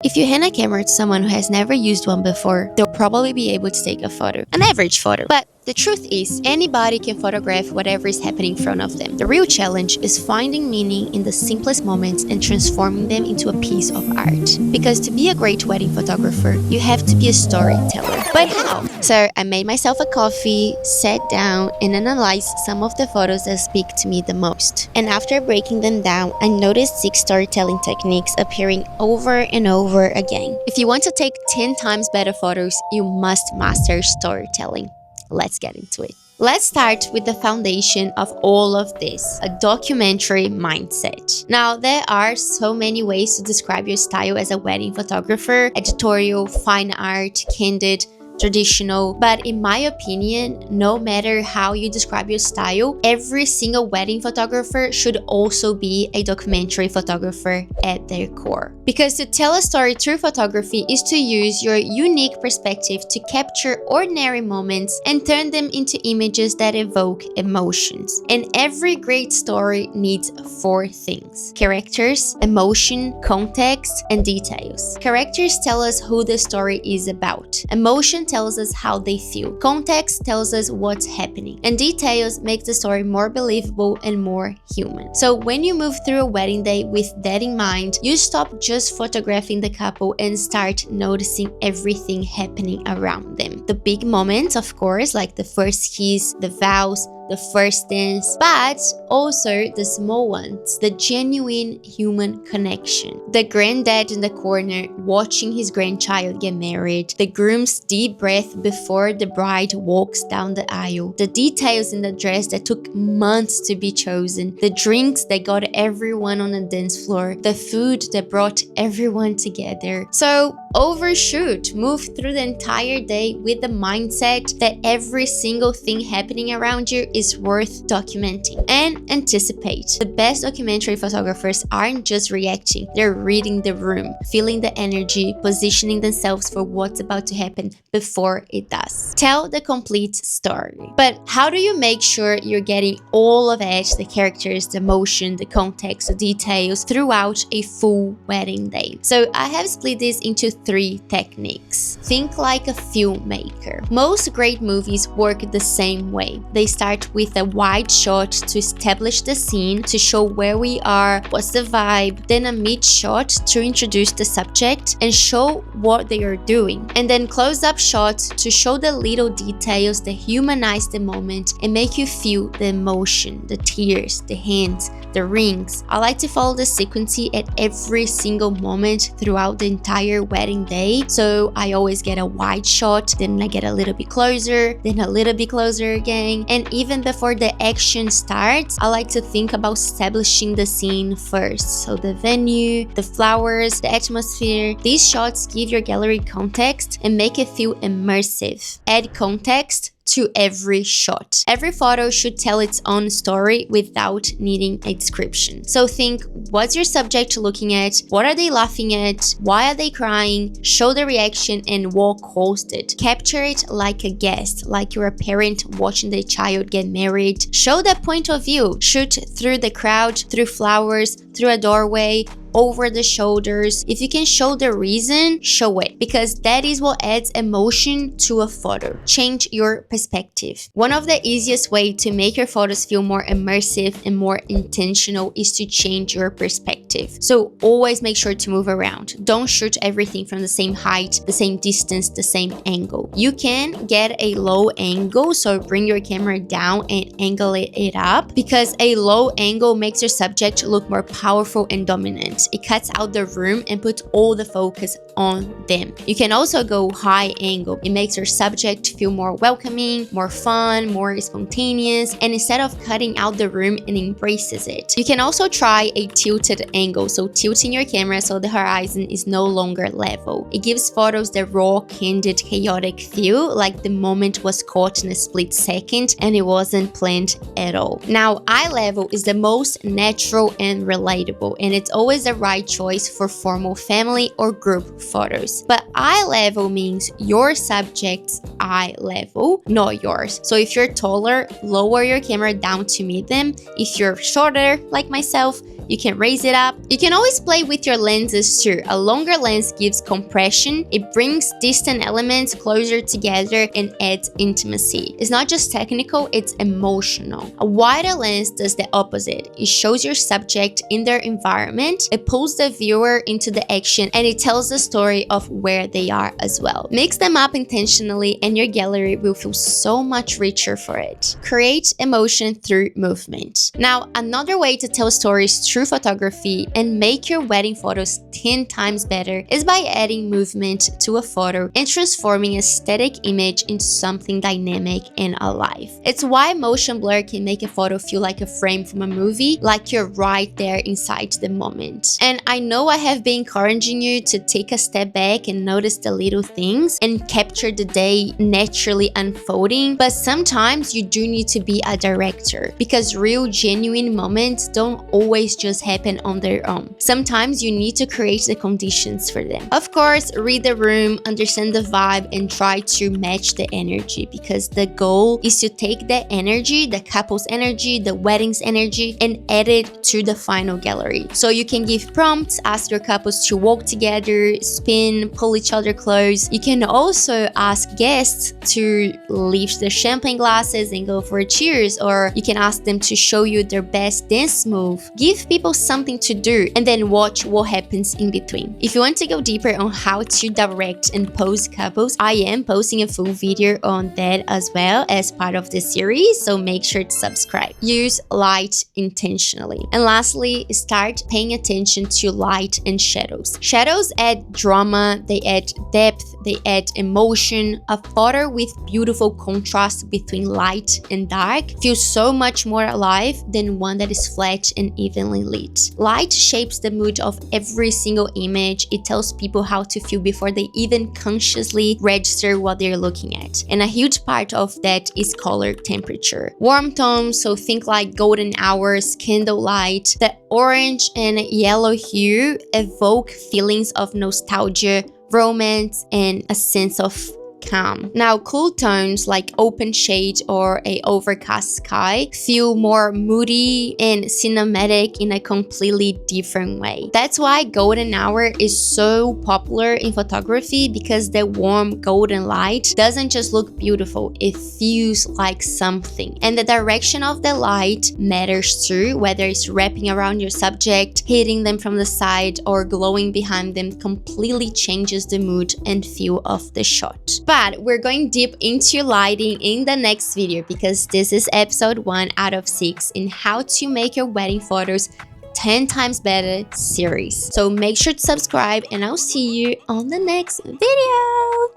If you hand a camera to someone who has never used one before, they'll probably be able to take a photo, an average photo. But the truth is, anybody can photograph whatever is happening in front of them. The real challenge is finding meaning in the simplest moments and transforming them into a piece of art. Because to be a great wedding photographer, you have to be a storyteller. But how? So I made myself a coffee, sat down, and analyzed some of the photos that speak to me the most. And after breaking them down, I noticed 6 storytelling techniques appearing over and over again. If you want to take 10 times better photos, you must master storytelling. Let's get into it. Let's start with the foundation of all of this, a documentary mindset. Now, there are so many ways to describe your style as a wedding photographer: editorial, fine art, candid, traditional. But in my opinion, no matter how you describe your style, every single wedding photographer should also be a documentary photographer at their core. Because to tell a story through photography is to use your unique perspective to capture ordinary moments and turn them into images that evoke emotions. And every great story needs 4 things: characters, emotion, context, and details. Characters tell us who the story is about. Emotion tells us how they feel. Context tells us what's happening. And details makes the story more believable and more human. So when you move through a wedding day with that in mind, you stop just photographing the couple and start noticing everything happening around them. The big moments, of course, like the first kiss, the vows, the first dance, but also the small ones, the genuine human connection. The granddad in the corner watching his grandchild get married, the groom's deep breath before the bride walks down the aisle, the details in the dress that took months to be chosen, the drinks that got everyone on the dance floor, the food that brought everyone together. So overshoot, move through the entire day with the mindset that every single thing happening around you is worth documenting, and anticipate. The best documentary photographers aren't just reacting, they're reading the room, feeling the energy, positioning themselves for what's about to happen before it does. Tell the complete story. But how do you make sure you're getting all of it, the characters, the emotion, the context, the details, throughout a full wedding day? So I have split this into 3 techniques. Think like a filmmaker. Most great movies work the same way. They start with a wide shot to establish the scene, to show where we are, what's the vibe, then a mid shot to introduce the subject and show what they are doing, and then close-up shot to show the little details that humanize the moment and make you feel the emotion, the tears, the hands, the rings. I like to follow the sequence at every single moment throughout the entire wedding day, so I always get a wide shot, then I get a little bit closer, then a little bit closer again, and even before the action starts, I like to think about establishing the scene first. So the venue, the flowers, the atmosphere. These shots give your gallery context and make it feel immersive. Add context to every shot. Every photo should tell its own story without needing a description. So think, what's your subject looking at? What are they laughing at? Why are they crying? Show the reaction and walk hosted. Capture it like a guest, like you're a parent watching their child get married. Show that point of view. Shoot through the crowd, through flowers, through a doorway, over the shoulders. If you can show the reason, show it, because that is what adds emotion to a photo. Change your perspective. One of the easiest way to make your photos feel more immersive and more intentional is to change your perspective. So always make sure to move around. Don't shoot everything from the same height, the same distance, the same angle. You can get a low angle, so bring your camera down and angle it up, because a low angle makes your subject look more powerful and dominant. It cuts out the room and puts all the focus on them. You can also go high angle. It makes your subject feel more welcoming, more fun, more spontaneous, and instead of cutting out the room, it embraces it. You can also try a tilted angle, so tilting your camera so the horizon is no longer level. It gives photos the raw, candid, chaotic feel, like the moment was caught in a split second and it wasn't planned at all. Now, eye level is the most natural and relatable, and it's always the right choice for formal family or group photos. But eye level means your subject's eye level, not yours. So if you're taller, lower your camera down to meet them. If you're shorter, like myself, you can raise it up. You can always play with your lenses too. A longer lens gives compression, it brings distant elements closer together and adds intimacy. It's not just technical, it's emotional. A wider lens does the opposite. It shows your subject in their environment, it pulls the viewer into the action, and it tells the story of where they are as well. Mix them up intentionally and your gallery will feel so much richer for it. Create emotion through movement. Now, another way to tell stories through photography and make your wedding photos 10 times better is by adding movement to a photo and transforming a static image into something dynamic and alive. It's why motion blur can make a photo feel like a frame from a movie, like you're right there inside the moment. And I know I have been encouraging you to take a step back and notice the little things and capture the day naturally unfolding, but sometimes you do need to be a director because real genuine moments don't always just happen on their own. Sometimes you need to create the conditions for them. Of course, read the room, understand the vibe, and try to match the energy, because the goal is to take that energy, the couple's energy, the wedding's energy, and add it to the final gallery. So you can give prompts, ask your couples to walk together, spin, pull each other close. You can also ask guests to lift the champagne glasses and go for a cheers, or you can ask them to show you their best dance move. Give people something to do and then watch what happens in between. If you want to go deeper on how to direct and pose couples, I am posting a full video on that as well as part of the series, so make sure to subscribe. Use light intentionally. And lastly, start paying attention to light and shadows. Shadows add drama, they add depth, they add emotion. A photo with beautiful contrast between light and dark feels so much more alive than one that is flat and evenly lit. Light shapes the mood of every single image. It tells people how to feel before they even consciously register what they're looking at. And a huge part of that is color temperature. Warm tones, so think like golden hours, candlelight. The orange and yellow hue evoke feelings of nostalgia, romance, and a sense of calm. Now, cool tones like open shade or a overcast sky feel more moody and cinematic in a completely different way. That's why golden hour is so popular in photography, because the warm golden light doesn't just look beautiful, it feels like something. And the direction of the light matters too, whether it's wrapping around your subject, hitting them from the side, or glowing behind them completely changes the mood and feel of the shot. But we're going deep into lighting in the next video, because this is episode 1 out of 6 in how to make your wedding photos 10 times better series. So make sure to subscribe and I'll see you on the next video.